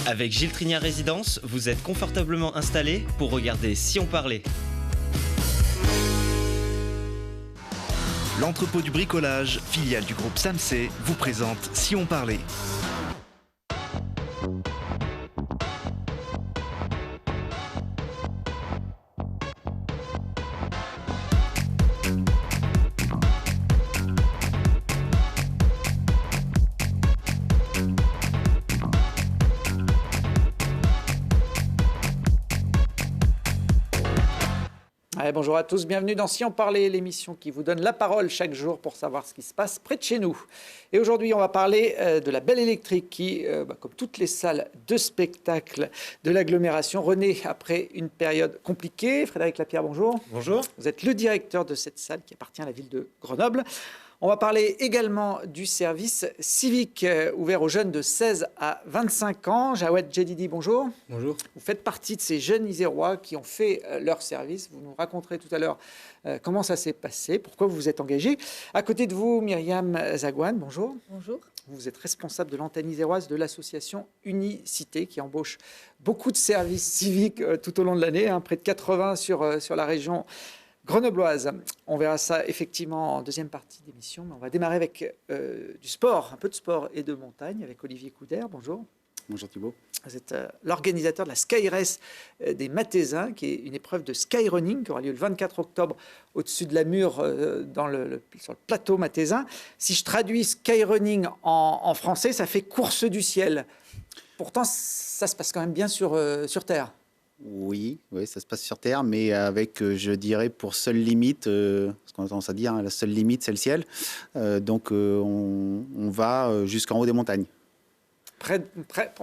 Avec Gilles Trinière Résidence, vous êtes confortablement installé pour regarder Si on parlait. L'entrepôt du bricolage, filiale du groupe Samsey, vous présente Si on parlait. Bonjour à tous, bienvenue dans Si on parlait, l'émission qui vous donne la parole chaque jour pour savoir ce qui se passe près de chez nous. Et aujourd'hui, on va parler de la Belle Électrique qui, comme toutes les salles de spectacle de l'agglomération, renaît après une période compliquée. Frédéric Lapierre, bonjour. Bonjour. Vous êtes le directeur de cette salle qui appartient à la ville de Grenoble. On va parler également du service civique ouvert aux jeunes de 16 à 25 ans. Jawed Jedidi, bonjour. Bonjour. Vous faites partie de ces jeunes Isérois qui ont fait leur service. Vous nous raconterez tout à l'heure comment ça s'est passé, pourquoi vous vous êtes engagé. À côté de vous, Myriam Zagouane, bonjour. Bonjour. Vous êtes responsable de l'antenne iséroise de l'association Unicité qui embauche beaucoup de services civiques tout au long de l'année, près de 80 sur la région grenobloise. On verra ça effectivement en deuxième partie d'émission, mais on va démarrer avec du sport, un peu de sport et de montagne avec Olivier Coudert. Bonjour. Bonjour Thibault. Vous êtes l'organisateur de la Sky Race des Mathésins, qui est une épreuve de skyrunning qui aura lieu le 24 octobre au-dessus de la Mure sur le plateau mathésin. Si je traduis skyrunning en français, ça fait course du ciel. Pourtant, ça se passe quand même bien sur Terre. Oui, ça se passe sur Terre, mais avec, je dirais, pour seule limite, parce qu'on a tendance à dire, la seule limite, c'est le ciel. Donc, on va jusqu'en haut des montagnes.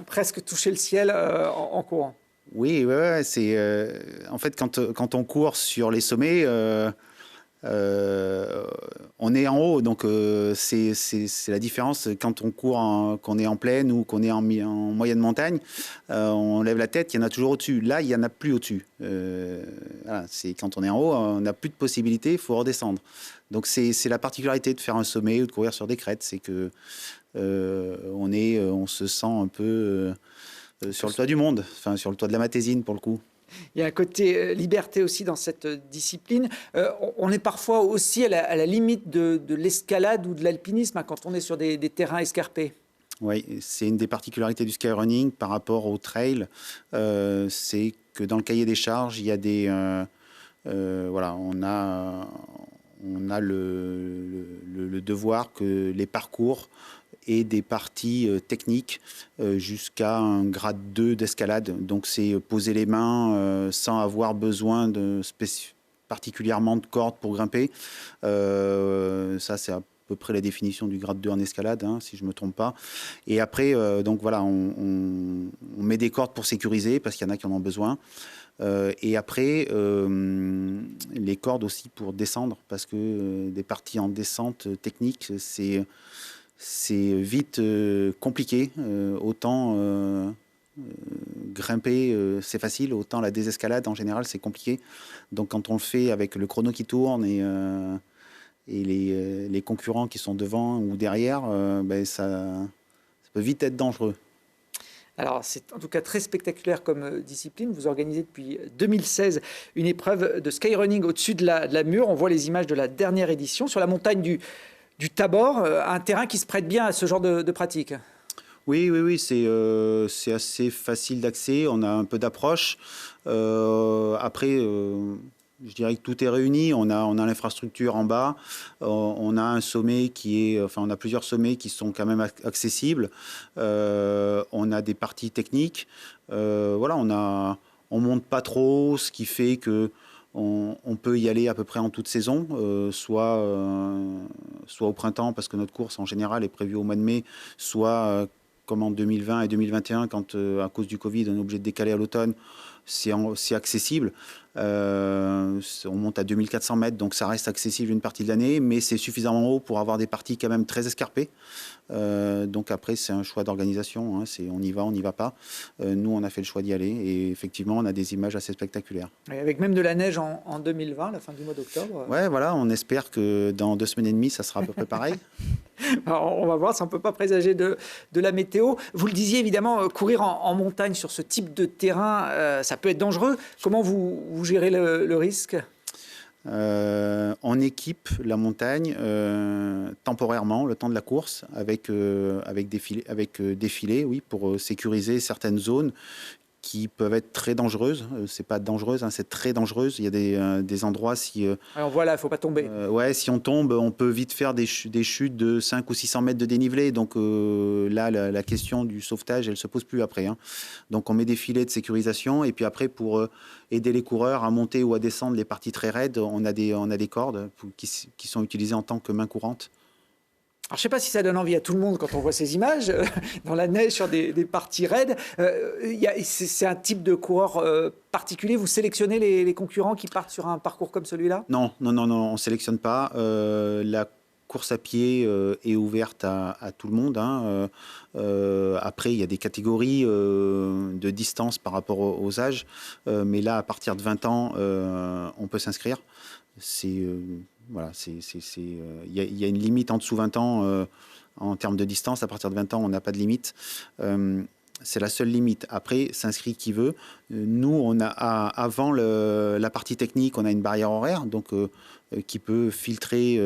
Presque toucher le ciel en courant. Oui, c'est en fait quand on court sur les sommets, on est en haut, donc c'est la différence quand on court, qu'on est en plaine ou qu'on est en moyenne montagne. On lève la tête, il y en a toujours au-dessus. Là, il y en a plus au-dessus. Voilà, c'est quand on est en haut, on n'a plus de possibilités, il faut redescendre. Donc c'est la particularité de faire un sommet ou de courir sur des crêtes, c'est que on se sent un peu sur le toit du monde, enfin sur le toit de la Matésine pour le coup. Il y a un côté liberté aussi dans cette discipline. On est parfois aussi à la limite de l'escalade ou de l'alpinisme quand on est sur des terrains escarpés. Oui, c'est une des particularités du skyrunning par rapport au trail. C'est que dans le cahier des charges, il y a des... voilà, on a le devoir que les parcours et des parties techniques jusqu'à un grade 2 d'escalade. Donc c'est poser les mains sans avoir besoin particulièrement de cordes pour grimper. Ça c'est à peu près la définition du grade 2 en escalade, si je ne me trompe pas. Et après, donc voilà, on met des cordes pour sécuriser parce qu'il y en a qui en ont besoin. Et après, les cordes aussi pour descendre parce que des parties en descente technique, c'est vite compliqué. Autant grimper, c'est facile. Autant la désescalade, en général, c'est compliqué. Donc, quand on le fait avec le chrono qui tourne et les concurrents qui sont devant ou derrière, ça peut vite être dangereux. Alors, c'est en tout cas très spectaculaire comme discipline. Vous organisez depuis 2016 une épreuve de skyrunning au-dessus de la Mure. On voit les images de la dernière édition sur la montagne du Tabor, un terrain qui se prête bien à ce genre de pratique. Oui, c'est assez facile d'accès, on a un peu d'approche. Après, je dirais que tout est réuni, on a l'infrastructure en bas, on a un sommet on a plusieurs sommets qui sont quand même accessibles, on a des parties techniques, voilà, on monte pas trop, ce qui fait que on peut y aller à peu près en toute saison, soit au printemps, parce que notre course en général est prévue au mois de mai, soit comme en 2020 et 2021, quand à cause du Covid, on est obligé de décaler à l'automne, c'est accessible. On monte à 2400 mètres, donc ça reste accessible une partie de l'année, mais c'est suffisamment haut pour avoir des parties quand même très escarpées. Donc après, c'est un choix d'organisation, on y va pas. Nous, on a fait le choix d'y aller et effectivement, on a des images assez spectaculaires. Et avec même de la neige en 2020, la fin du mois d'octobre. Ouais, voilà, on espère que dans 2 semaines et demie, ça sera à peu près pareil. Alors, on va voir si on ne peut pas présager de la météo. Vous le disiez, évidemment, courir en montagne sur ce type de terrain, ça peut être dangereux. Comment vous gérez le risque ? On équipe la montagne temporairement, le temps de la course, avec des filets, oui, pour sécuriser certaines zones qui peuvent être très dangereuses. C'est pas dangereuse, c'est très dangereuse. Il y a des endroits si... Alors voilà, il ne faut pas tomber. Ouais, si on tombe, on peut vite faire des chutes de 5 ou 600 mètres de dénivelé. Donc là, la question du sauvetage, elle ne se pose plus après. Donc on met des filets de sécurisation. Et puis après, pour aider les coureurs à monter ou à descendre les parties très raides, on a des cordes qui sont utilisées en tant que main courante. Alors, je ne sais pas si ça donne envie à tout le monde quand on voit ces images dans la neige sur des parties raides. C'est un type de coureur particulier. Vous sélectionnez les concurrents qui partent sur un parcours comme celui-là ? Non, on ne sélectionne pas. La course à pied est ouverte à tout le monde. Après, il y a des catégories de distance par rapport aux âges. Mais là, à partir de 20 ans, on peut s'inscrire. Voilà, il y a une limite en dessous de 20 ans en termes de distance. À partir de 20 ans, on n'a pas de limite. C'est la seule limite. Après, s'inscrit qui veut. Nous, on a avant la partie technique, on a une barrière horaire, donc qui peut filtrer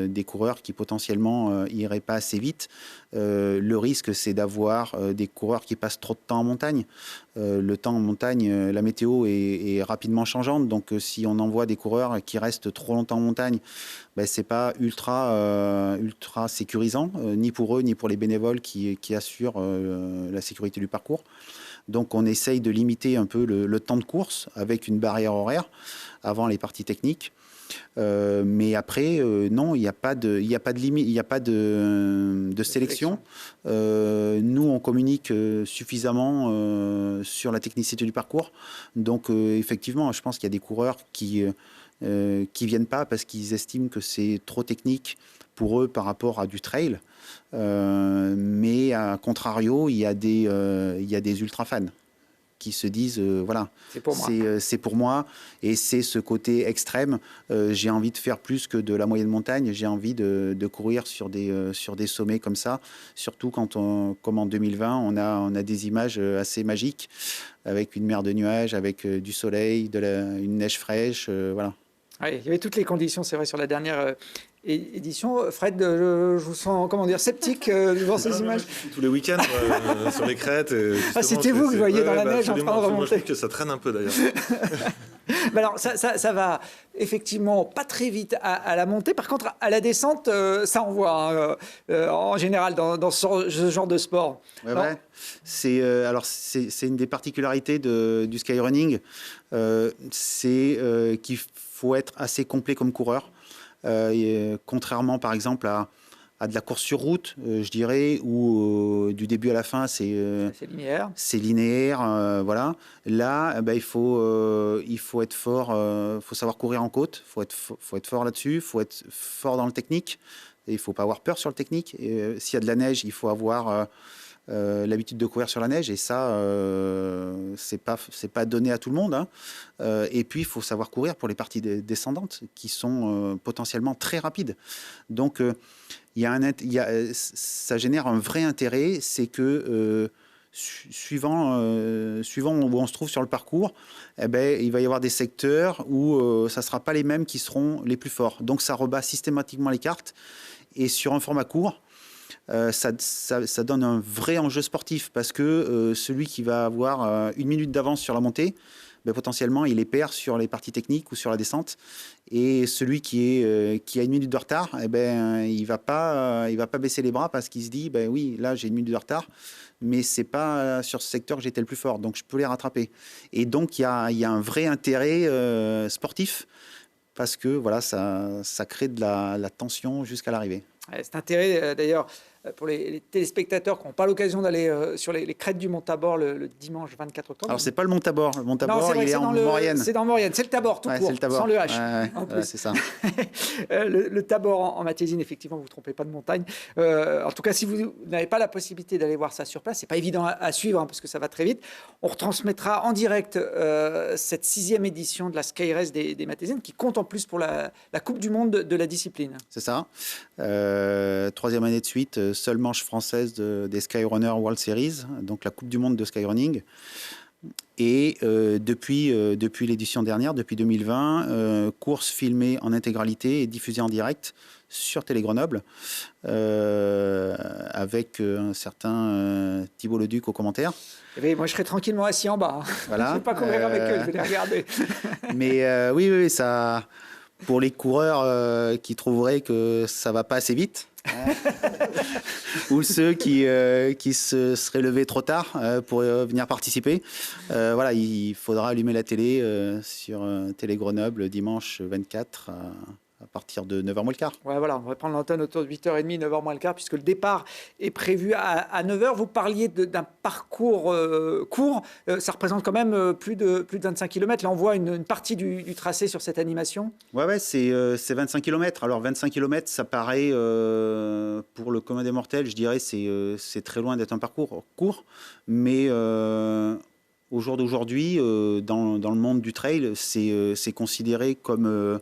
des coureurs qui potentiellement iraient pas assez vite. Le risque, c'est d'avoir des coureurs qui passent trop de temps en montagne. Le temps en montagne, la météo est rapidement changeante, donc si on envoie des coureurs qui restent trop longtemps en montagne, c'est pas ultra sécurisant, ni pour eux, ni pour les bénévoles qui assurent la sécurité du parcours. Donc on essaye de limiter un peu le temps de course avec une barrière horaire avant les parties techniques. Mais après, non, il n'y a pas de limite, il n'y a pas de sélection. Nous, on communique suffisamment sur la technicité du parcours. Donc, effectivement, je pense qu'il y a des coureurs qui viennent pas parce qu'ils estiment que c'est trop technique pour eux par rapport à du trail. Mais à contrario, il y a des ultra fans qui se disent voilà, c'est pour moi, et c'est ce côté extrême. J'ai envie de faire plus que de la moyenne montagne, j'ai envie de courir sur des sommets comme ça, surtout comme en 2020, on a des images assez magiques avec une mer de nuages, avec du soleil, une neige fraîche, voilà. Oui, il y avait toutes les conditions, c'est vrai, sur la dernière édition. Fred, je vous sens, sceptique devant ces images. Tous les week-ends sur les crêtes. C'était vous que je voyais dans la neige en train de remonter. Moi, je trouve que ça traîne un peu d'ailleurs. Alors, ça va effectivement pas très vite à la montée. Par contre, à la descente, ça on voit en général dans ce genre de sport. Ouais. C'est une des particularités du skyrunning. C'est qu'il faut être assez complet comme coureur. Contrairement par exemple à de la course sur route, je dirais, où du début à la fin c'est linéaire. C'est linéaire, voilà. Là, il faut être fort, faut savoir courir en côte, faut être fort là-dessus, faut être fort dans le technique. Et il faut pas avoir peur sur le technique. S'il y a de la neige, il faut avoir l'habitude de courir sur la neige, et ça, c'est pas donné à tout le monde. Et puis, il faut savoir courir pour les parties descendantes qui sont potentiellement très rapides. Donc, ça génère un vrai intérêt, c'est que suivant où on se trouve sur le parcours, il va y avoir des secteurs où ça ne sera pas les mêmes qui seront les plus forts. Donc, ça rebat systématiquement les cartes. Et sur un format court, ça donne un vrai enjeu sportif, parce que celui qui va avoir 1 minute d'avance sur la montée, potentiellement il est perd sur les parties techniques ou sur la descente, et celui qui a 1 minute de retard, il va pas baisser les bras parce qu'il se dit oui, là j'ai 1 minute de retard, mais c'est pas sur ce secteur que j'étais le plus fort, donc je peux les rattraper. Et donc il y a un vrai intérêt sportif, parce que voilà, ça crée de la tension jusqu'à l'arrivée. Cet intérêt, d'ailleurs, pour les téléspectateurs qui n'ont pas l'occasion d'aller sur les crêtes du Mont Tabor le dimanche 24 octobre. Alors, c'est pas le Mont Tabor. Le Mont Tabor, Non, il est en Maurienne. C'est dans Maurienne. C'est le Tabor, tout court, c'est le Tabor. sans le H. Ouais, c'est ça. Le Tabor en Matésine, effectivement, vous ne vous trompez pas de montagne. En tout cas, si vous n'avez pas la possibilité d'aller voir ça sur place, ce n'est pas évident à suivre parce que ça va très vite. On retransmettra en direct cette 6e édition de la Sky Race des Matésines qui compte en plus pour la Coupe du Monde de la discipline. C'est ça. 3e année de suite, seule manche française des Skyrunner World Series, donc la Coupe du Monde de Skyrunning. Et depuis l'édition dernière, depuis 2020, course filmée en intégralité et diffusée en direct sur Télé Grenoble, avec un certain Thibault Leduc aux commentaires. Oui, moi je serai tranquillement assis en bas. Voilà. Je ne vais pas courir avec eux, je vais les regarder. Mais oui, ça, pour les coureurs qui trouveraient que ça ne va pas assez vite, ou ceux qui se seraient levés trop tard pour venir participer, voilà, il faudra allumer la télé sur Télé Grenoble dimanche 24 à partir de 9h moins le quart. Ouais, voilà, on va prendre l'antenne autour de 8h30, 9h moins le quart, puisque le départ est prévu à 9h. Vous parliez d'un parcours court, ça représente quand même plus de 25 km. Là, on voit une partie du tracé sur cette animation. Ouais, c'est 25 km. Alors, 25 km, ça paraît, pour le commun des mortels, je dirais, c'est très loin d'être un parcours court. Mais au jour d'aujourd'hui, dans le monde du trail, c'est considéré comme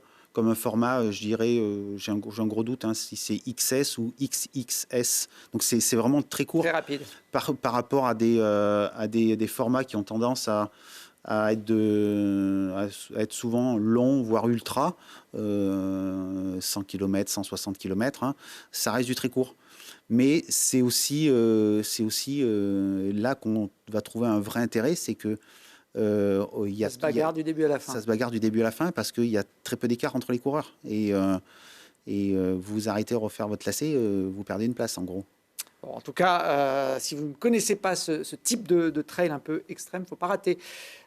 un format, je dirais, j'ai un gros doute si c'est XS ou XXS. Donc c'est vraiment très court. Très rapide. Par rapport à des formats qui ont tendance à être souvent longs, voire ultra, 100 km, 160 km, ça reste du très court. Mais c'est aussi là qu'on va trouver un vrai intérêt, c'est que ça se bagarre du début à la fin. Ça se bagarre du début à la fin parce qu'il y a très peu d'écart entre les coureurs. Et vous arrêtez de refaire votre lacet, vous perdez une place en gros. Bon, en tout cas, si vous ne connaissez pas ce type de trail un peu extrême, il ne faut pas rater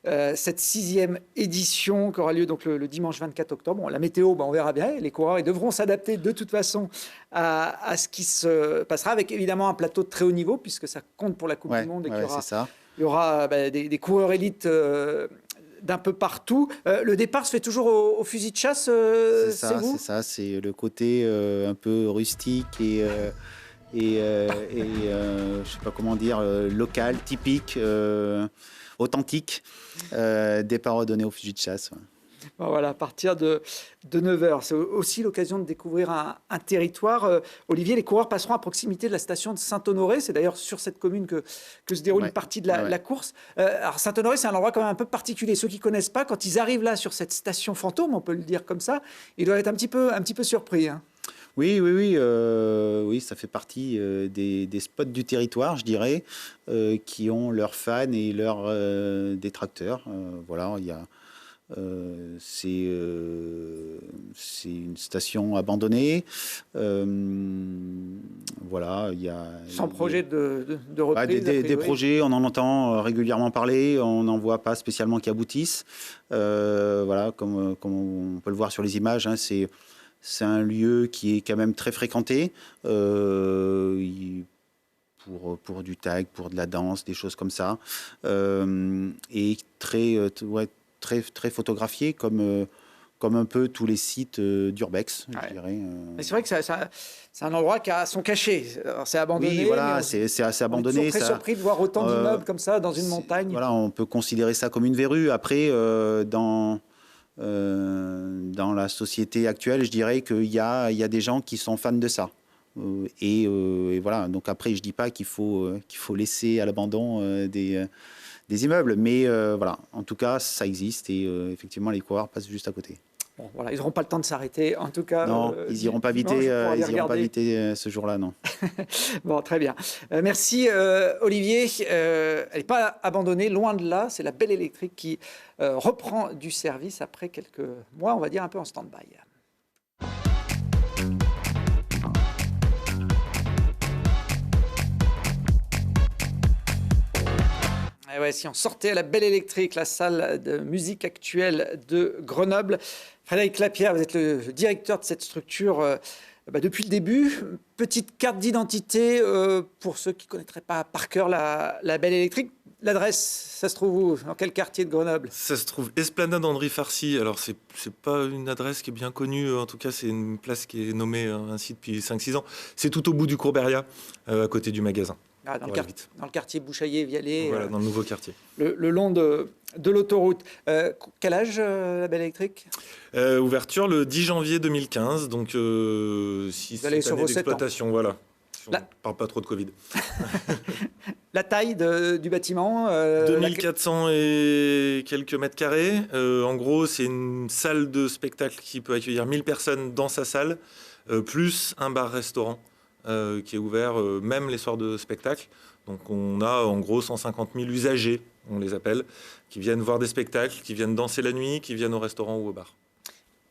cette 6e édition qui aura lieu donc, le dimanche 24 octobre. Bon, la météo, on verra bien. Les coureurs ils devront s'adapter de toute façon à ce qui se passera, avec évidemment un plateau de très haut niveau, puisque ça compte pour la Coupe du Monde. Et c'est ça. Il y aura des coureurs élites d'un peu partout. Le départ se fait toujours au fusil de chasse, c'est ça, c'est le côté un peu rustique et je sais pas comment dire, local, typique, authentique, départ donné au fusil de chasse. Ouais. Bon, voilà, à partir de 9h. C'est aussi l'occasion de découvrir un territoire. Olivier, les coureurs passeront à proximité de la station de Saint-Honoré. C'est d'ailleurs sur cette commune que se déroule une partie de la course. Alors Saint-Honoré, c'est un endroit quand même un peu particulier. Ceux qui ne connaissent pas, quand ils arrivent là sur cette station fantôme, on peut le dire comme ça, ils doivent être un petit peu surpris. Oui, ça fait partie des spots du territoire, je dirais, qui ont leurs fans et leurs détracteurs. Voilà, il y a... c'est une station abandonnée. Voilà, il y a sans projet de reprise. Des projets, on en entend régulièrement parler, on n'en voit pas spécialement qui aboutissent. Voilà, comme on peut le voir sur les images, c'est un lieu qui est quand même très fréquenté. Pour du tag, pour de la danse, des choses comme ça, et très photographié comme un peu tous les sites d'Urbex, je dirais. Mais c'est vrai que c'est un endroit qui a son cachet. Alors, c'est abandonné. Oui, voilà, c'est assez abandonné. On est très surpris de voir autant d'immeubles comme ça dans une montagne. Voilà, on peut considérer ça comme une verrue. Après, dans la société actuelle, je dirais qu'il y a des gens qui sont fans de ça. Et voilà, donc après, je ne dis pas qu'il faut laisser à l'abandon des immeubles, mais voilà, en tout cas, ça existe et effectivement, les coureurs passent juste à côté. Bon, voilà, ils n'auront pas le temps de s'arrêter, en tout cas. Non, ils n'iront pas viter ce jour-là, non. Bon, très bien. Merci Olivier. Elle n'est pas abandonnée, loin de là. C'est la Belle Électrique qui reprend du service après quelques mois, on va dire, un peu en stand-by. Et ouais, si on sortait à la Belle Électrique, la salle de musique actuelle de Grenoble. Frédéric Lapierre, vous êtes le directeur de cette structure depuis le début. Petite carte d'identité pour ceux qui ne connaîtraient pas par cœur la Belle Électrique. L'adresse, ça se trouve où? Dans quel quartier de Grenoble? Ça se trouve Esplanade Andry Farcy. Alors, c'est pas une adresse qui est bien connue. En tout cas, c'est une place qui est nommée ainsi depuis 5-6 ans. C'est tout au bout du Courberia, à côté du magasin. Dans le quartier Bouchaillé-Vialet. Voilà, dans le nouveau quartier. Le long de l'autoroute. Quel âge, la Belle Électrique? Ouverture le 10 janvier 2015. Donc, 6 années d'exploitation. Voilà. On ne parle pas trop de Covid. La taille du bâtiment 2400 et quelques mètres carrés. En gros, c'est une salle de spectacle qui peut accueillir 1000 personnes dans sa salle, plus un bar-restaurant qui est ouvert même les soirs de spectacle. Donc on a en gros 150 000 usagers, on les appelle, qui viennent voir des spectacles, qui viennent danser la nuit, qui viennent au restaurant ou au bar.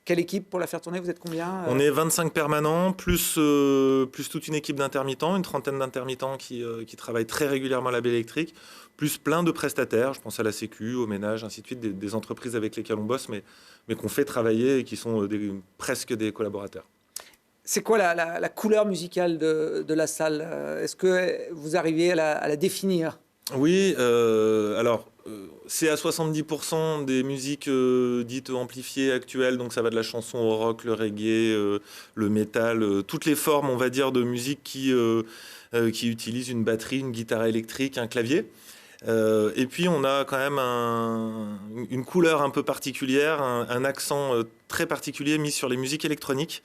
Quelle équipe pour la faire tourner? Vous êtes combien? On est 25 permanents, plus toute une équipe d'intermittents, une trentaine d'intermittents qui travaillent très régulièrement à la Belle Électrique, plus plein de prestataires, je pense à la Sécu, au ménage, ainsi de suite, des entreprises avec lesquelles on bosse, mais qu'on fait travailler et qui sont presque des collaborateurs. C'est quoi la couleur musicale de la salle? Est-ce que vous arrivez à la définir? Oui, alors c'est à 70% des musiques dites amplifiées actuelles, donc ça va de la chanson au rock, le reggae, le métal, toutes les formes, on va dire, de musique qui utilisent une batterie, une guitare électrique, un clavier. Et puis on a quand même une couleur un peu particulière, un accent très particulier mis sur les musiques électroniques.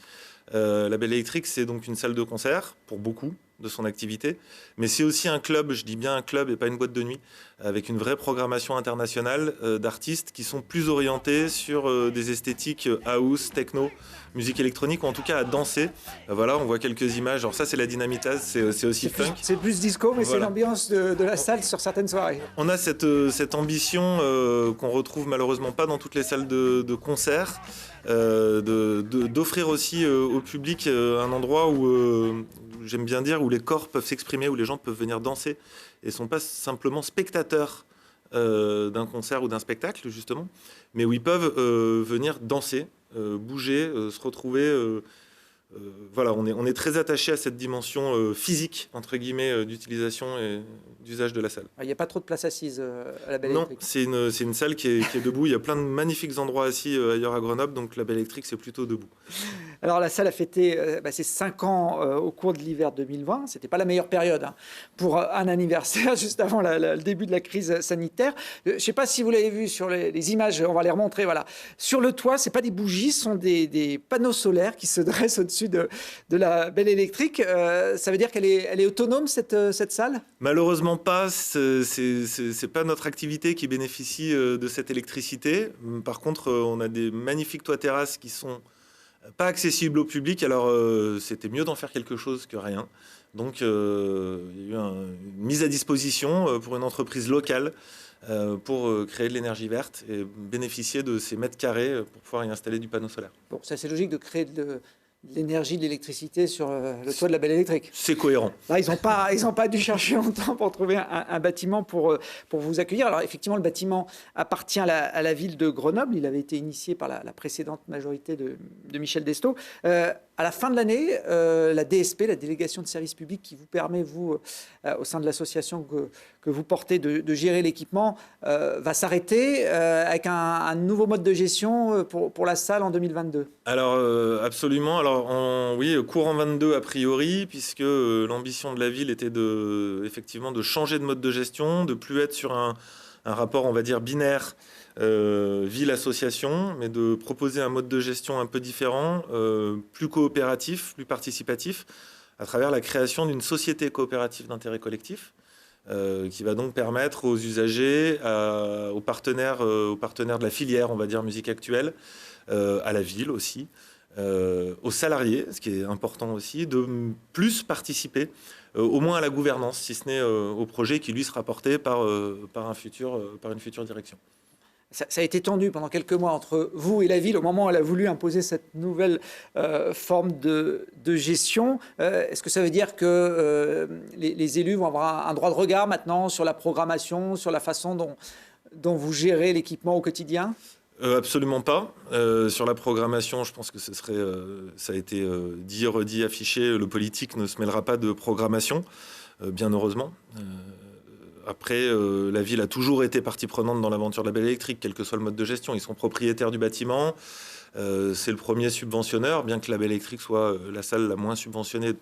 La Belle Électrique, c'est donc une salle de concert pour beaucoup de son activité, mais c'est aussi un club, je dis bien un club et pas une boîte de nuit, avec une vraie programmation internationale d'artistes qui sont plus orientés sur des esthétiques house, techno, musique électronique, ou en tout cas à danser. Voilà, on voit quelques images. Alors ça, c'est la Dynamitase, c'est aussi funk. C'est plus disco, mais voilà. C'est l'ambiance de la salle sur certaines soirées. On a cette ambition qu'on retrouve malheureusement pas dans toutes les salles de concert, d'offrir aussi au public un endroit où, j'aime bien dire, où les corps peuvent s'exprimer, où les gens peuvent venir danser et ne sont pas simplement spectateurs d'un concert ou d'un spectacle, justement, mais où ils peuvent venir danser, bouger, se retrouver. Voilà, on est très attaché à cette dimension physique, entre guillemets, d'utilisation et d'usage de la salle. Il n'y a pas trop de place assise à la Belle Non, Électrique. c'est une salle qui est debout. Il y a plein de magnifiques endroits assis ailleurs à Grenoble, donc la Belle Électrique, c'est plutôt debout. Alors la salle a fêté ses 5 ans au cours de l'hiver 2020. Ce n'était pas la meilleure période pour un anniversaire, juste avant le début de la crise sanitaire. Je ne sais pas si vous l'avez vu sur les images, on va les remontrer. Voilà. Sur le toit, ce n'est pas des bougies, ce sont des panneaux solaires qui se dressent au-dessus de la Belle Électrique. Ça veut dire qu'elle est autonome, cette salle? Malheureusement pas, c'est pas notre activité qui bénéficie de cette électricité. Par contre, on a des magnifiques toits-terrasses qui sont pas accessibles au public, alors c'était mieux d'en faire quelque chose que rien. Donc il y a eu une mise à disposition pour une entreprise locale pour créer de l'énergie verte et bénéficier de ces mètres carrés pour pouvoir y installer du panneau solaire. Bon, c'est assez logique de créer de l'énergie, de l'électricité sur le toit de la Belle Électrique. C'est cohérent. Là, ils n'ont pas dû chercher longtemps pour trouver un bâtiment pour vous accueillir. Alors effectivement, le bâtiment appartient à la ville de Grenoble. Il avait été initié par la précédente majorité de Michel Destaut. À la fin de l'année, la DSP, la délégation de service public, qui vous permet, vous, au sein de l'association que vous portez, de gérer l'équipement, va s'arrêter avec un nouveau mode de gestion pour la salle en 2022. Alors, absolument. Alors, oui, courant 22 a priori, puisque l'ambition de la ville était effectivement de changer de mode de gestion, de plus être sur un rapport, on va dire, binaire ville-association, mais de proposer un mode de gestion un peu différent, plus coopératif, plus participatif, à travers la création d'une société coopérative d'intérêt collectif, qui va donc permettre aux usagers, aux partenaires de la filière, on va dire, musique actuelle, à la ville aussi, aux salariés, ce qui est important aussi, de plus participer, au moins à la gouvernance, si ce n'est au projet qui lui sera porté par une future direction. Ça a été tendu pendant quelques mois entre vous et la ville au moment où elle a voulu imposer cette nouvelle forme de gestion. Est-ce que ça veut dire que les élus vont avoir un droit de regard maintenant sur la programmation, sur la façon dont vous gérez l'équipement au quotidien ? Absolument pas. Sur la programmation, je pense que ça a été dit, redit, affiché. Le politique ne se mêlera pas de programmation, bien heureusement. Après, la ville a toujours été partie prenante dans l'aventure de la Belle Électrique, quel que soit le mode de gestion. Ils sont propriétaires du bâtiment. C'est le premier subventionneur, bien que la Belle Électrique soit la salle la moins subventionnée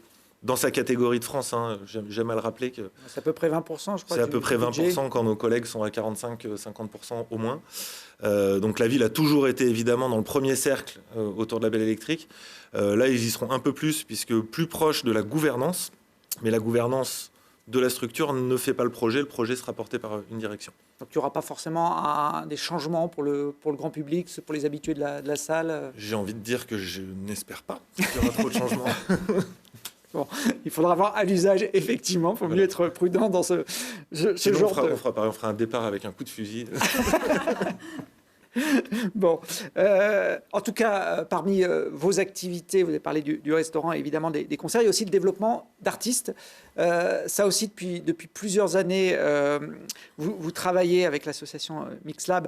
dans sa catégorie de France. J'aime à le rappeler que c'est à peu près 20%, je crois. C'est à peu près 20% quand nos collègues sont à 45-50% au moins. Donc la ville a toujours été évidemment dans le premier cercle autour de la Belle Électrique. Là, ils y seront un peu plus, puisque plus proche de la gouvernance. Mais la gouvernance de la structure ne fait pas le projet sera porté par une direction. Donc il n'y aura pas forcément des changements pour le grand public, pour les habitués de la salle. J'ai envie de dire que je n'espère pas qu'il y aura trop de changements. Bon, il faudra voir à l'usage, effectivement. Il faut mieux être prudent dans ce genre de... On fera un départ avec un coup de fusil. Bon, en tout cas, parmi vos activités, vous avez parlé du restaurant et évidemment des concerts, il y a aussi le développement d'artistes. Ça aussi, depuis plusieurs années, vous travaillez avec l'association Mixlab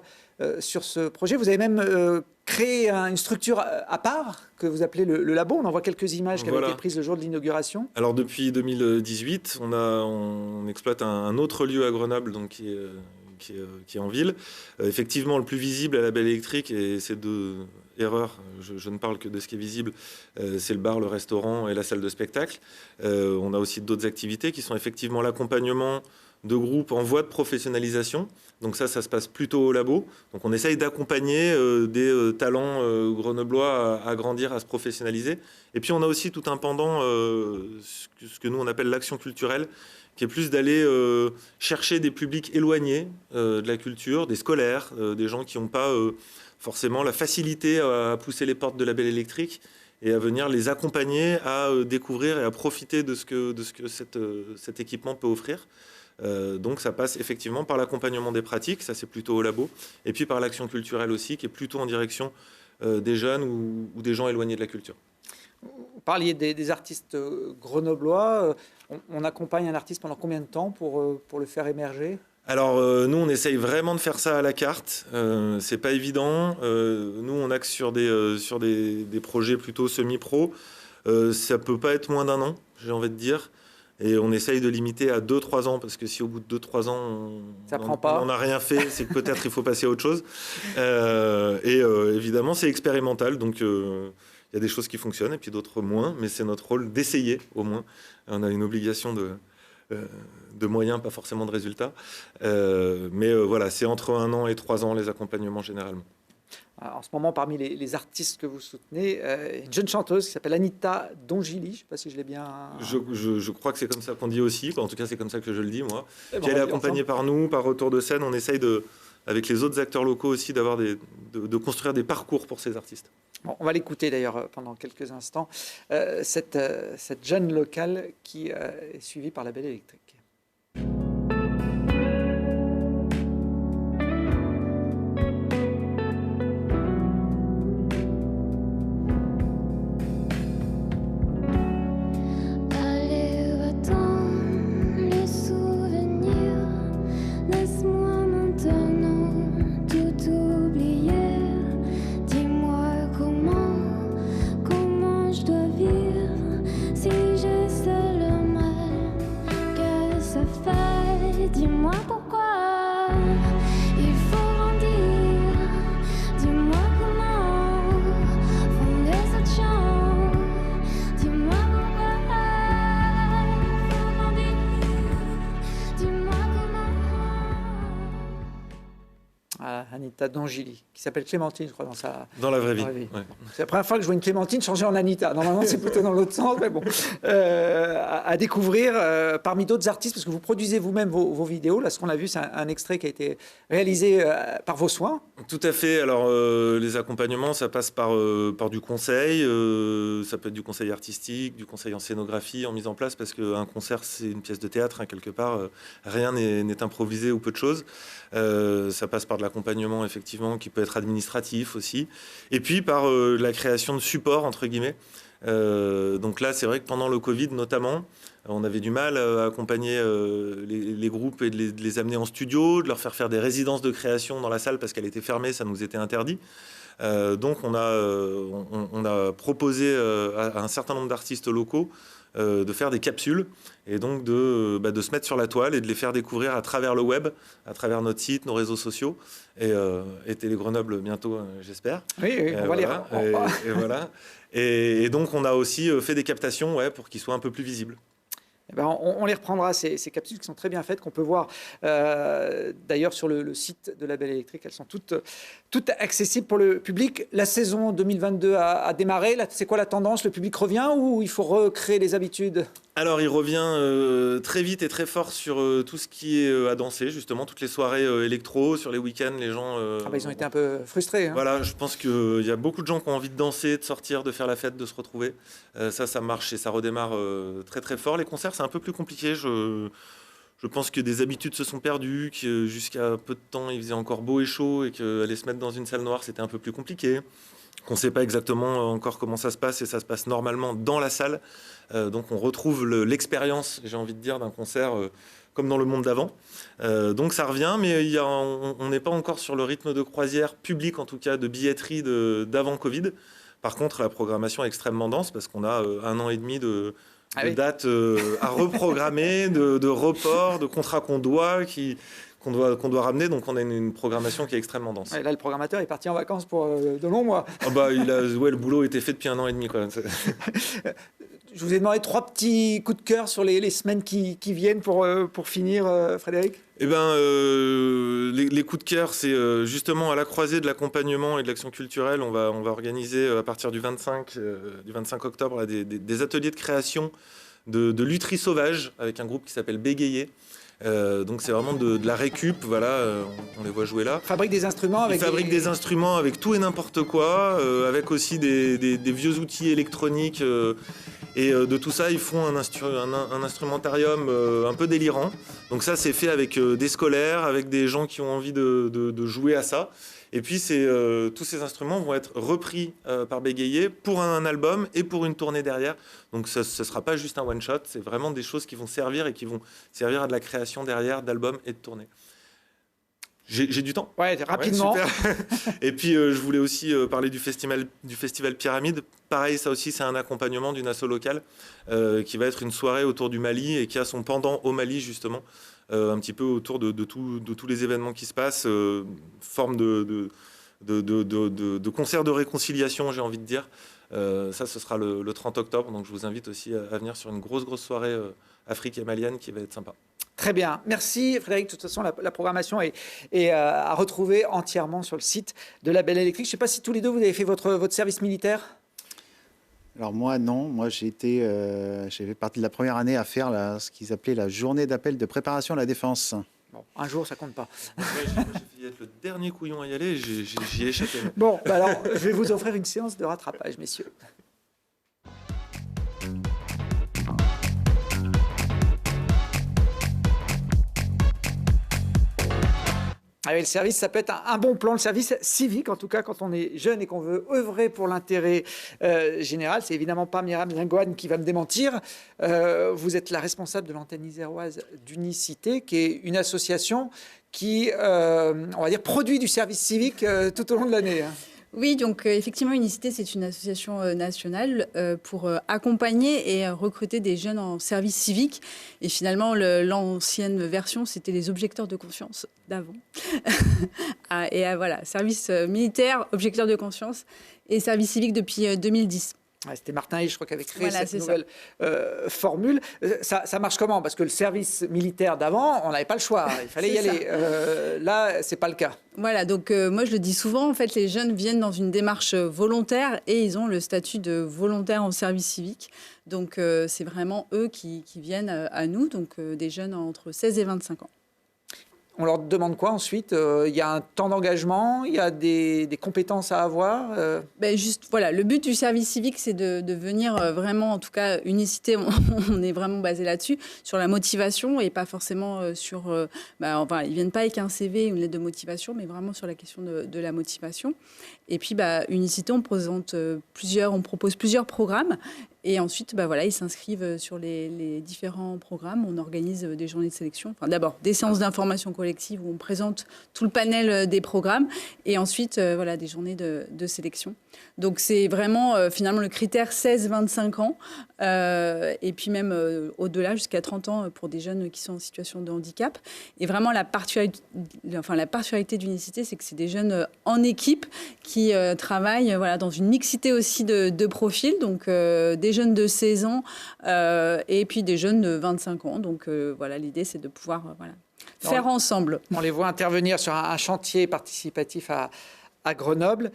sur ce projet. Vous avez même créé une structure à part que vous appelez le labo. On en voit quelques images qui avaient été prises le jour de l'inauguration. Alors depuis 2018, on exploite un autre lieu à Grenoble, donc qui est en ville. Effectivement, le plus visible à la Belle Électrique, et c'est deux erreurs, je ne parle que de ce qui est visible, c'est le bar, le restaurant et la salle de spectacle. On a aussi d'autres activités qui sont effectivement l'accompagnement de groupes en voie de professionnalisation. Donc ça se passe plutôt au labo. Donc on essaye d'accompagner des talents grenoblois à grandir, à se professionnaliser. Et puis on a aussi tout un pendant, ce que nous on appelle l'action culturelle, qui est plus d'aller chercher des publics éloignés de la culture, des scolaires, des gens qui n'ont pas forcément la facilité à pousser les portes de la Belle Électrique et à venir les accompagner à découvrir et à profiter de ce que cet équipement peut offrir. Donc ça passe effectivement par l'accompagnement des pratiques, ça c'est plutôt au labo, et puis par l'action culturelle aussi, qui est plutôt en direction des jeunes ou des gens éloignés de la culture. Vous parliez des artistes grenoblois. On accompagne un artiste pendant combien de temps pour le faire émerger ? Alors nous on essaye vraiment de faire ça à la carte, c'est pas évident. Nous on axe sur des projets plutôt semi-pro. Ça peut pas être moins d'1 an, j'ai envie de dire. Et on essaye de limiter à 2-3 ans, parce que si au bout de 2-3 ans, on n'a rien fait, c'est que peut-être il faut passer à autre chose. Évidemment, c'est expérimental, donc il y a des choses qui fonctionnent et puis d'autres moins, mais c'est notre rôle d'essayer au moins. On a une obligation de moyens, pas forcément de résultats. Voilà, c'est entre 1 an et 3 ans les accompagnements généralement. En ce moment, parmi les artistes que vous soutenez, une jeune chanteuse qui s'appelle Anita Dongili. Je ne sais pas si je l'ai bien... Je crois que c'est comme ça qu'on dit aussi. En tout cas, c'est comme ça que je le dis, moi. Puis elle est accompagnée par nous, par Retour de scène. On essaye, avec les autres acteurs locaux aussi, de construire des parcours pour ces artistes. Bon, on va l'écouter d'ailleurs pendant quelques instants. Cette jeune locale qui est suivie par la Belle Électrique. Dis-moi pourquoi il faut grandir. Dis-moi comment fonder cette chambre. Dis-moi pourquoi il faut grandir. Dis-moi comment. Anita Dongili, qui s'appelle Clémentine, je crois, dans la vraie vie. Ouais. Ouais. C'est la première fois que je vois une Clémentine changer en Anita. Normalement, c'est plutôt dans l'autre sens, mais bon. À découvrir parmi d'autres artistes, parce que vous produisez vous-même vos vidéos. Là, ce qu'on a vu, c'est un extrait qui a été réalisé par vos soins. Tout à fait. Alors, les accompagnements, ça passe par du conseil. Ça peut être du conseil artistique, du conseil en scénographie, en mise en place, parce qu'un concert, c'est une pièce de théâtre, hein, quelque part. Rien n'est improvisé ou peu de choses. Ça passe par de l'accompagnement, effectivement, qui peut être administratif aussi. Et puis, par la création de supports, entre guillemets. Donc là, c'est vrai que pendant le Covid, notamment, On avait du mal à accompagner les groupes et de les amener en studio, de leur faire des résidences de création dans la salle parce qu'elle était fermée, ça nous était interdit. Donc on a proposé à un certain nombre d'artistes locaux de faire des capsules et donc de se mettre sur la toile et de les faire découvrir à travers le web, à travers notre site, nos réseaux sociaux et Télé Grenoble bientôt, j'espère. Oui, on va les et voilà. Et donc on a aussi fait des captations pour qu'ils soient un peu plus visibles. Eh ben, on les reprendra, ces capsules qui sont très bien faites, qu'on peut voir d'ailleurs sur le site de La Belle Électrique. Elles sont toutes accessibles pour le public. La saison 2022 a démarré. C'est quoi la tendance? Le public revient ou il faut recréer les habitudes? Alors, il revient très vite et très fort sur tout ce qui est à danser, justement, toutes les soirées électro, sur les week-ends, les gens... ils ont été un peu frustrés. Hein. Voilà, je pense qu'il y a beaucoup de gens qui ont envie de danser, de sortir, de faire la fête, de se retrouver. Ça marche et ça redémarre très très fort. Les concerts, c'est un peu plus compliqué. Je pense que des habitudes se sont perdues, que jusqu'à peu de temps, il faisait encore beau et chaud et qu'aller se mettre dans une salle noire, c'était un peu plus compliqué. Qu'on ne sait pas exactement encore comment ça se passe et ça se passe normalement dans la salle. Donc on retrouve l'expérience, j'ai envie de dire, d'un concert comme dans le monde d'avant. Donc ça revient, mais on n'est pas encore sur le rythme de croisière public, en tout cas de billetterie d'avant Covid. Par contre, la programmation est extrêmement dense parce qu'on a 1 an et demi de dates à reprogrammer, de reports, de contrats qu'on doit ramener. Donc on a une programmation qui est extrêmement dense. Ouais, là, le programmateur est parti en vacances pour de longs mois. Le boulot était fait depuis 1 an et demi. Quoi. Je vous ai demandé 3 petits coups de cœur sur les semaines qui viennent pour finir, Frédéric. Les coups de cœur, c'est justement à la croisée de l'accompagnement et de l'action culturelle. On va organiser à partir du 25 octobre des ateliers de création de lutherie sauvage avec un groupe qui s'appelle Bégayer. Donc c'est vraiment de la récup, on les voit jouer là. Fabrique des instruments Ils fabriquent des instruments avec tout et n'importe quoi, avec aussi des vieux outils électroniques. Et de tout ça, ils font un instrumentarium un peu délirant. Donc ça, c'est fait avec des scolaires, avec des gens qui ont envie de jouer à ça. Et puis tous ces instruments vont être repris par Bégayer pour un album et pour une tournée derrière. Donc ce ne sera pas juste un one-shot, c'est vraiment des choses qui vont servir et qui vont servir à de la création derrière, d'albums et de tournées. J'ai du temps? Ouais, rapidement. Ouais, super. Et puis je voulais aussi parler du festival Pyramide. Pareil, ça aussi c'est un accompagnement d'une asso locale qui va être une soirée autour du Mali et qui a son pendant au Mali justement. Un petit peu autour de tous les événements qui se passent, forme de concert de réconciliation, j'ai envie de dire. Ça, ce sera le 30 octobre, donc je vous invite aussi à venir sur une grosse soirée Afrique et malienne qui va être sympa. Très bien. Merci Frédéric. De toute façon, la programmation est à retrouver entièrement sur le site de La Belle Électrique. Je ne sais pas si tous les deux, vous avez fait votre service militaire. Alors moi, non. Moi, j'ai fait partie de la première année à faire ce qu'ils appelaient la journée d'appel de préparation à la défense. Bon, un jour, ça compte pas. Ouais, j'ai failli être le dernier couillon à y aller, j'y ai échappé. Bon, alors, je vais vous offrir une séance de rattrapage, messieurs. Le service, ça peut être un bon plan, le service civique, en tout cas quand on est jeune et qu'on veut œuvrer pour l'intérêt général. C'est évidemment pas Myriam Zingoine qui va me démentir. Vous êtes la responsable de l'antenne iséroise d'Unicité, qui est une association qui, on va dire, produit du service civique tout au long de l'année. Oui, donc effectivement, Unicité, c'est une association nationale pour accompagner et recruter des jeunes en service civique. Et finalement, l'ancienne version, c'était les objecteurs de conscience d'avant. Voilà, service militaire, objecteur de conscience et service civique depuis 2010. Ouais, c'était Martin Hay, je crois, qui avait créé cette nouvelle formule. Ça marche comment? Parce que le service militaire d'avant, on n'avait pas le choix. Il fallait y aller. Là, c'est pas le cas. Voilà, donc moi, je le dis souvent, en fait, les jeunes viennent dans une démarche volontaire et ils ont le statut de volontaire en service civique. Donc, c'est vraiment eux qui viennent à nous, donc des jeunes entre 16 et 25 ans. On leur demande quoi ensuite? Il y a un temps d'engagement, il y a des compétences à avoir Voilà, le but du service civique, c'est de venir vraiment, en tout cas, Unicité, on est vraiment basé là-dessus, sur la motivation et pas forcément sur... ils ne viennent pas avec un CV, une lettre de motivation, mais vraiment sur la question de la motivation. Et puis, Unicité, on propose plusieurs programmes Et ensuite, voilà, ils s'inscrivent sur les différents programmes. On organise des journées de sélection. Enfin, d'abord, des séances d'information collective où on présente tout le panel des programmes. Et ensuite, voilà, des journées de sélection. Donc, c'est vraiment, finalement, le critère 16-25 ans. Et puis même au-delà, jusqu'à 30 ans pour des jeunes qui sont en situation de handicap. Et vraiment, la particularité d'Unicité, c'est que c'est des jeunes en équipe qui travaillent voilà, dans une mixité aussi de profils. Donc, des jeunes de 16 ans et puis des jeunes de 25 ans. Donc, voilà, l'idée, c'est de pouvoir faire ensemble. On les voit intervenir sur un chantier participatif à Grenoble.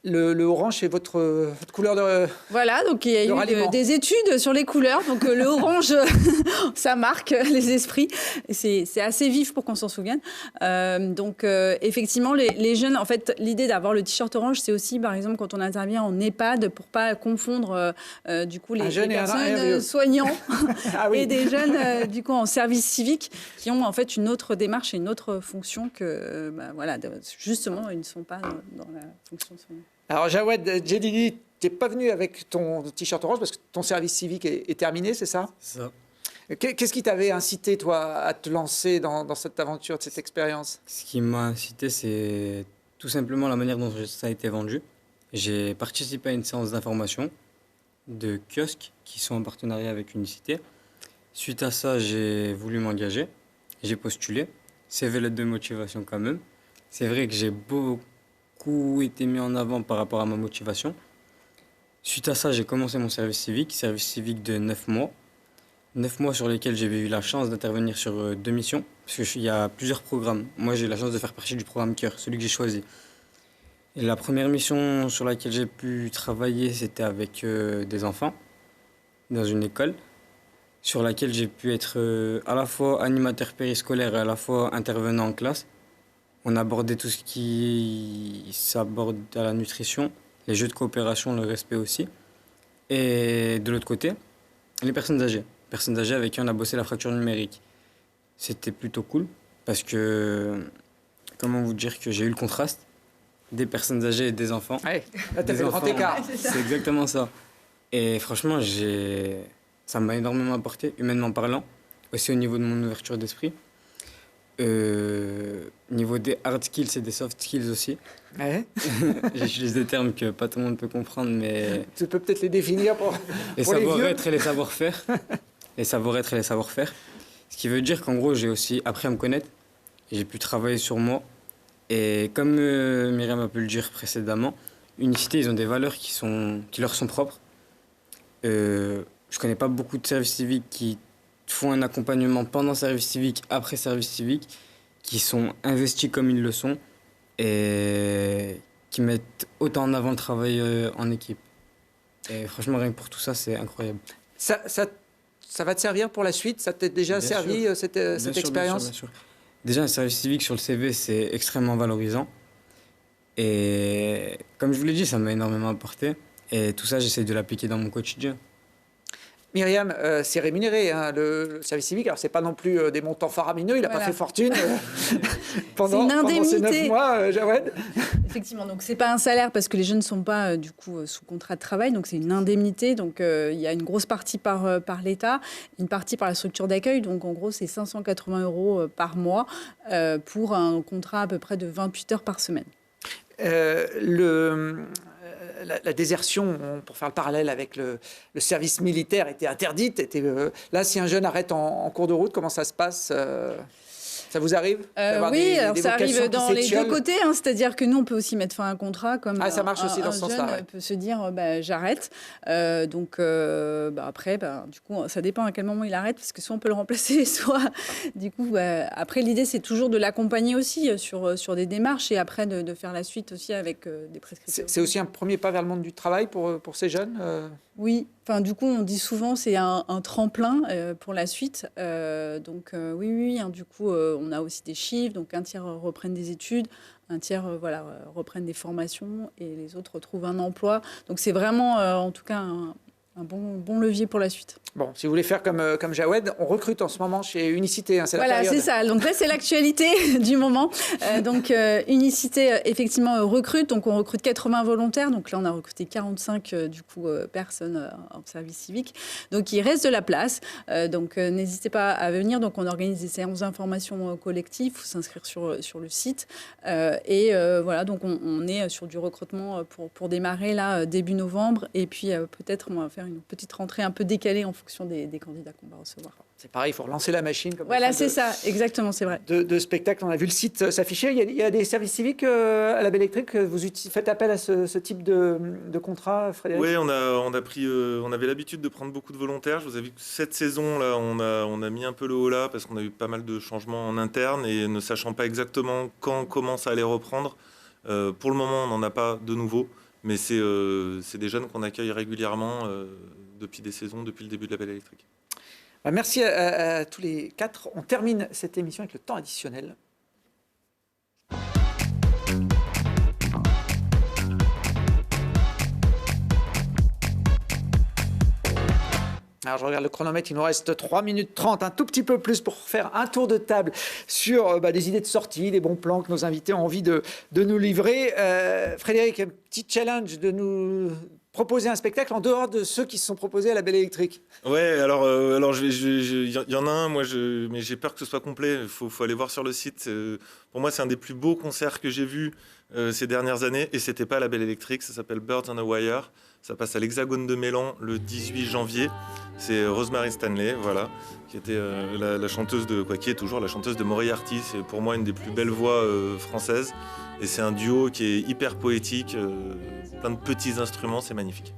Le orange, c'est votre couleur de Voilà, donc il y a eu ralliement. des études sur les couleurs. Donc le orange, ça marque les esprits. C'est assez vif pour qu'on s'en souvienne. Donc effectivement, les jeunes, en fait, l'idée d'avoir le t-shirt orange, c'est aussi, par exemple, quand on intervient en EHPAD, pour pas confondre du coup les personnes soignants et des jeunes du coup en service civique qui ont en fait une autre démarche et une autre fonction que voilà, justement, ils ne sont pas dans la fonction de soignant. Alors, Jawed Djelili, tu n'es pas venu avec ton t-shirt orange parce que ton service civique est terminé, c'est ça ? C'est ça. Qu'est-ce qui t'avait incité, toi, à te lancer dans cette aventure, cette expérience ? Ce qui m'a incité, c'est tout simplement la manière dont ça a été vendu. J'ai participé à une séance d'information de kiosques qui sont en partenariat avec Unicité. Suite à ça, j'ai voulu m'engager. J'ai postulé. CV, lettre de motivation quand même. C'est vrai que j'ai beaucoup été mis en avant par rapport à ma motivation. Suite à ça, j'ai commencé mon service civique de 9 mois. 9 mois sur lesquels j'ai eu la chance d'intervenir sur 2 missions, parce qu'il y a plusieurs programmes. Moi, j'ai eu la chance de faire partie du programme Cœur, celui que j'ai choisi. Et la première mission sur laquelle j'ai pu travailler, c'était avec des enfants, dans une école, sur laquelle j'ai pu être à la fois animateur périscolaire et à la fois intervenant en classe. On abordait tout ce qui s'aborde à la nutrition, les jeux de coopération, le respect aussi. Et de l'autre côté, les personnes âgées. Personnes âgées avec qui on a bossé la fracture numérique. C'était plutôt cool parce que, comment vous dire que j'ai eu le contraste des personnes âgées et des enfants. Ouais, là, t'as fait le grand écart. C'est exactement ça. Et franchement, ça m'a énormément apporté, humainement parlant, aussi au niveau de mon ouverture d'esprit. Niveau des hard skills et des soft skills aussi. Ouais. J'utilise des termes que pas tout le monde peut comprendre, mais... Tu peux peut-être les définir pour les pour les vieux. savoir-être et les savoir-faire. Les savoir-être et les savoir-faire. Ce qui veut dire qu'en gros, j'ai aussi appris à me connaître. J'ai pu travailler sur moi. Et comme Myriam a pu le dire précédemment, Unicité, ils ont des valeurs qui leur sont propres. Je connais pas beaucoup de services civiques qui font un accompagnement pendant service civique, après service civique, qui sont investis comme ils le sont et qui mettent autant en avant le travail en équipe. Et franchement, rien que pour tout ça, c'est incroyable. Ça va te servir pour la suite ? Ça t'a déjà Bien servi, sûr. cette Bien sûr, expérience ? bien sûr. Déjà, un service civique sur le CV, c'est extrêmement valorisant. Et comme je vous l'ai dit, ça m'a énormément apporté. Et tout ça, j'essaie de l'appliquer dans mon quotidien. Myriam, c'est rémunéré, hein, le service civique. Alors, c'est pas non plus des montants faramineux. Il n'a pas fait fortune pendant ces 9 mois, Jawed. Effectivement, donc c'est pas un salaire parce que les jeunes ne sont pas du coup sous contrat de travail, donc c'est une indemnité. Donc il y a une grosse partie par l'État, une partie par la structure d'accueil. Donc en gros, c'est 580 € par mois pour un contrat à peu près de 28 heures par semaine. La désertion, pour faire le parallèle avec le service militaire, était interdite. Là, si un jeune arrête en cours de route, comment ça se passe ? Ça vous arrive Oui, alors ça arrive dans les deux côtés. Hein, c'est-à-dire que nous, on peut aussi mettre fin à un contrat. Comme ça marche aussi dans ce sens-là. Un jeune peut se dire, j'arrête. Donc après, du coup, ça dépend à quel moment il arrête, parce que soit on peut le remplacer, soit... Du coup, après, l'idée, c'est toujours de l'accompagner aussi sur des démarches et après de faire la suite aussi avec des prescriptions. C'est aussi un premier pas vers le monde du travail pour ces jeunes Oui, enfin, du coup, on dit souvent c'est un tremplin pour la suite. Donc oui, hein, du coup, on a aussi des chiffres. Donc un tiers reprennent des études, un tiers reprennent des formations et les autres retrouvent un emploi. Donc c'est vraiment, en tout cas, un bon levier pour la suite. Bon, si vous voulez faire comme Jawed, on recrute en ce moment chez Unicité. Hein, c'est la Voilà, période. c'est ça. Donc là, c'est l'actualité du moment. Unicité, effectivement, recrute. Donc on recrute 80 volontaires. Donc là, on a recruté 45 personnes en service civique. Donc il reste de la place. N'hésitez pas à venir. Donc on organise des séances d'information collectives. Il faut s'inscrire sur le site. Voilà, donc on est sur du recrutement pour démarrer là début novembre. Et puis peut-être on va faire une petite rentrée un peu décalée en fonction des candidats qu'on va recevoir. C'est pareil, il faut relancer la machine. Comme voilà, c'est ça, exactement, c'est vrai. De spectacle, on a vu le site s'afficher. Il y a des services civiques à la Belle Électrique. Vous faites appel à ce type de contrat, Frédéric? Oui, on avait l'habitude de prendre beaucoup de volontaires. Je vous ai vu que cette saison, là, on a mis un peu le haut là parce qu'on a eu pas mal de changements en interne et ne sachant pas exactement comment ça allait reprendre. Pour le moment, on n'en a pas de nouveau, mais c'est des jeunes qu'on accueille régulièrement depuis des saisons, depuis le début de la Belle Électrique. Merci à tous les quatre. On termine cette émission avec le temps additionnel. Alors je regarde le chronomètre, il nous reste 3 minutes 30, un tout petit peu plus pour faire un tour de table sur des idées de sortie, des bons plans que nos invités ont envie de nous livrer. Frédéric, un petit challenge de nous proposer un spectacle en dehors de ceux qui se sont proposés à la Belle Électrique. Ouais, alors il y en a un, mais j'ai peur que ce soit complet. Il faut aller voir sur le site. Pour moi, c'est un des plus beaux concerts que j'ai vus ces dernières années, et c'était pas à la Belle Électrique. Ça s'appelle Birds on a Wire. Ça passe à l'Hexagone de Mélan le 18 janvier. C'est Rosemary Stanley, voilà, qui était la chanteuse qui est toujours la chanteuse de Moriarty. C'est pour moi une des plus belles voix françaises. Et c'est un duo qui est hyper poétique, plein de petits instruments, c'est magnifique.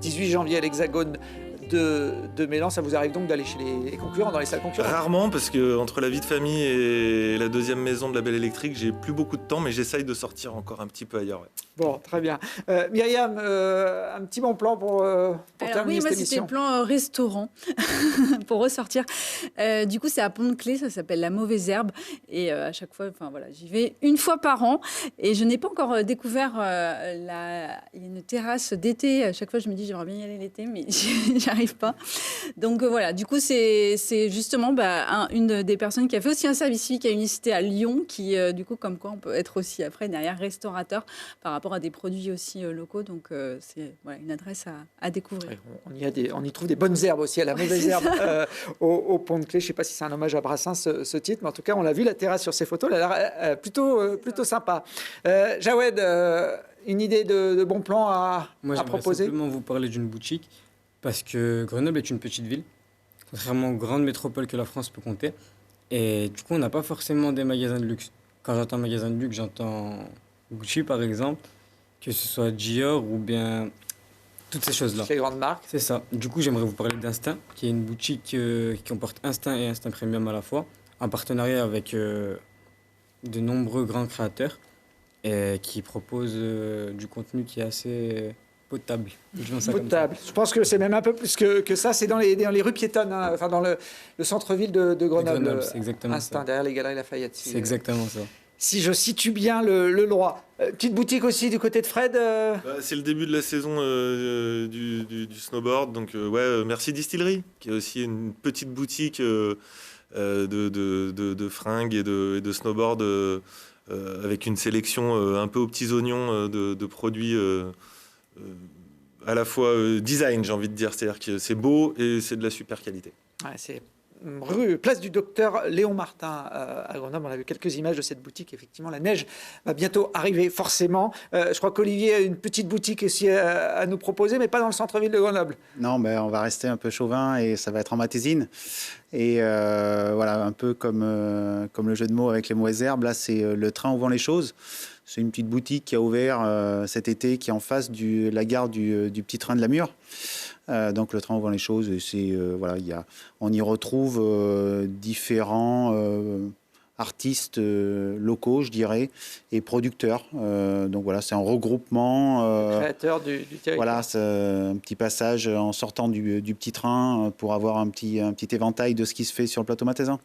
18 janvier à l'Hexagone de Mélan, ça vous arrive donc d'aller chez les concurrents, dans les salles concurrentes? Rarement, parce que entre la vie de famille et la deuxième maison de la Belle Électrique, j'ai plus beaucoup de temps, mais j'essaye de sortir encore un petit peu ailleurs. Ouais. Bon, très bien. Myriam, un petit bon plan pour terminer cette émission? C'était le plan restaurant pour ressortir. Du coup, c'est à Pont-de-Clé, ça s'appelle La Mauvaise Herbe. Et à chaque fois, j'y vais une fois par an. Et je n'ai pas encore découvert il y a une terrasse d'été. À chaque fois, je me dis, j'aimerais bien y aller l'été, mais j'y arrive pas. Donc voilà, du coup, c'est justement une des personnes qui a fait aussi un service civique à Unicité à Lyon, qui, du coup, comme quoi on peut être aussi après derrière restaurateur par rapport à des produits aussi locaux. Donc c'est une adresse à découvrir. On y trouve des bonnes herbes aussi à la Mauvaise Herbe au Pont-de-Clé. Je ne sais pas si c'est un hommage à Brassens ce titre, mais en tout cas on l'a vu, la terrasse sur ces photos, elle a l'air plutôt sympa. Jawed, une idée de bon plan à proposer? Moi j'aimerais simplement vous parler d'une boutique parce que Grenoble est une petite ville, contrairement aux grandes métropoles que la France peut compter, et du coup on n'a pas forcément des magasins de luxe. Quand j'entends magasin de luxe, j'entends Gucci par exemple, que ce soit Dior ou bien toutes ces choses-là. Les grandes marques. C'est ça. Du coup, j'aimerais vous parler d'Instinct, qui est une boutique qui comporte Instinct et Instinct Premium à la fois, en partenariat avec de nombreux grands créateurs et qui propose du contenu qui est assez potable. Potable. Je pense que c'est même un peu plus que ça. C'est dans les rues piétonnes, hein, enfin dans le centre-ville de Grenoble. C'est exactement Instinct, ça. derrière les Galeries Lafayette. C'est exactement ça. Si je situe bien le droit. Petite boutique aussi du côté de Fred. C'est le début de la saison du snowboard. Donc, merci Distillery, qui est aussi une petite boutique de fringues et de snowboard avec une sélection un peu aux petits oignons de produits à la fois design, j'ai envie de dire. C'est-à-dire que c'est beau et c'est de la super qualité. Ouais, c'est place du docteur Léon Martin à Grenoble. On a vu quelques images de cette boutique. Effectivement, la neige va bientôt arriver, forcément. Je crois qu'Olivier a une petite boutique aussi à nous proposer, mais pas dans le centre-ville de Grenoble. Non, on va rester un peu chauvin et ça va être en Matésine. Et voilà, un peu comme le jeu de mots avec les mauvaises herbes. Là, c'est le train où vont les choses. C'est une petite boutique qui a ouvert cet été, qui est en face de la gare du petit train de la Mure. Donc le train où vont les choses, et on y retrouve différents artistes locaux, je dirais, et producteurs. Donc voilà, c'est un regroupement. Créateur du territoire. Voilà, c'est un petit passage en sortant du petit train pour avoir un petit éventail de ce qui se fait sur le plateau mathésin.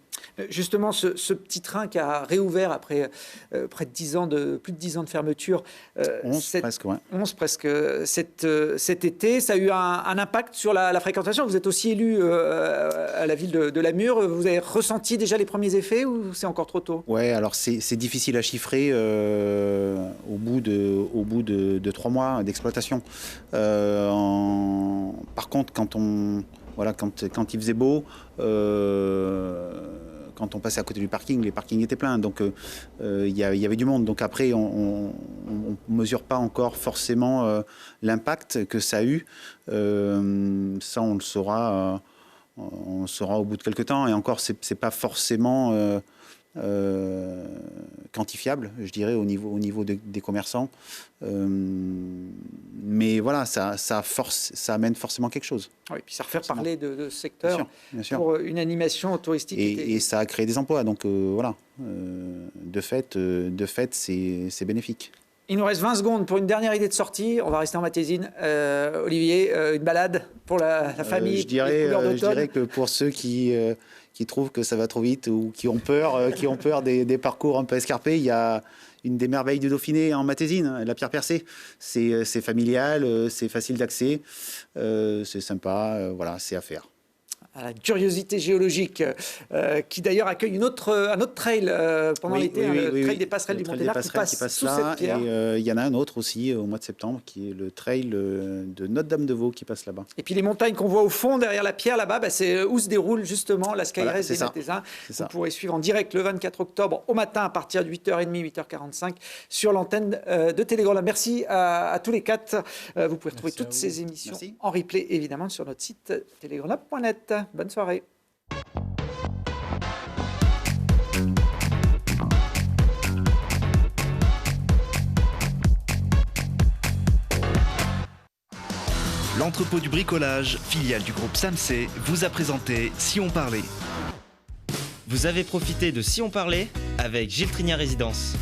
Justement, ce petit train qui a réouvert après près de 10 ans plus de 10 ans de fermeture. 11 presque, ouais. 11 presque. Cet été, ça a eu un impact sur la fréquentation. Vous êtes aussi élu à la ville de Lamure. Vous avez ressenti déjà les premiers effets ou c'est encore trop tôt? Ouais, alors c'est difficile à chiffrer au bout de 3 mois d'exploitation. Par contre, quand il faisait beau, quand on passait à côté du parking, les parkings étaient pleins, donc il y avait du monde. Donc après, on mesure pas encore forcément l'impact que ça a eu. Ça, on le saura au bout de quelques temps. Et encore, c'est pas forcément quantifiable, je dirais, au niveau des commerçants. Mais voilà, ça amène forcément quelque chose. Oui, puis ça refait parler de ce secteur bien sûr. Pour une animation touristique. Et ça a créé des emplois, donc voilà. De fait, c'est bénéfique. Il nous reste 20 secondes pour une dernière idée de sortie. On va rester en Matésine. Olivier, une balade pour la famille. Je dirais que pour ceux qui trouvent que ça va trop vite ou qui ont peur des parcours un peu escarpés, il y a une des merveilles du Dauphiné en Matésine, la Pierre Percée. C'est familial, c'est facile d'accès, c'est sympa, voilà, c'est à faire. À la curiosité géologique, qui d'ailleurs accueille un autre trail pendant l'été, le trail des passerelles du Monténard qui passe sous cette pierre. Et il y en a un autre aussi au mois de septembre qui est le trail de Notre-Dame-de-Vaux qui passe là-bas. Et puis les montagnes qu'on voit au fond derrière la pierre là-bas, c'est où se déroule justement la Sky Race des Matésins. Vous pourrez suivre en direct le 24 octobre au matin à partir de 8h30, 8h45 sur l'antenne de Télégrenoble. Merci à tous les quatre. Vous pouvez retrouver toutes ces émissions en replay évidemment sur notre site télégrenoble.net. Bonne soirée. L'entrepôt du bricolage, filiale du groupe SAMC, vous a présenté Si on parlait. Vous avez profité de Si on parlait avec Gilles Trignan Résidence.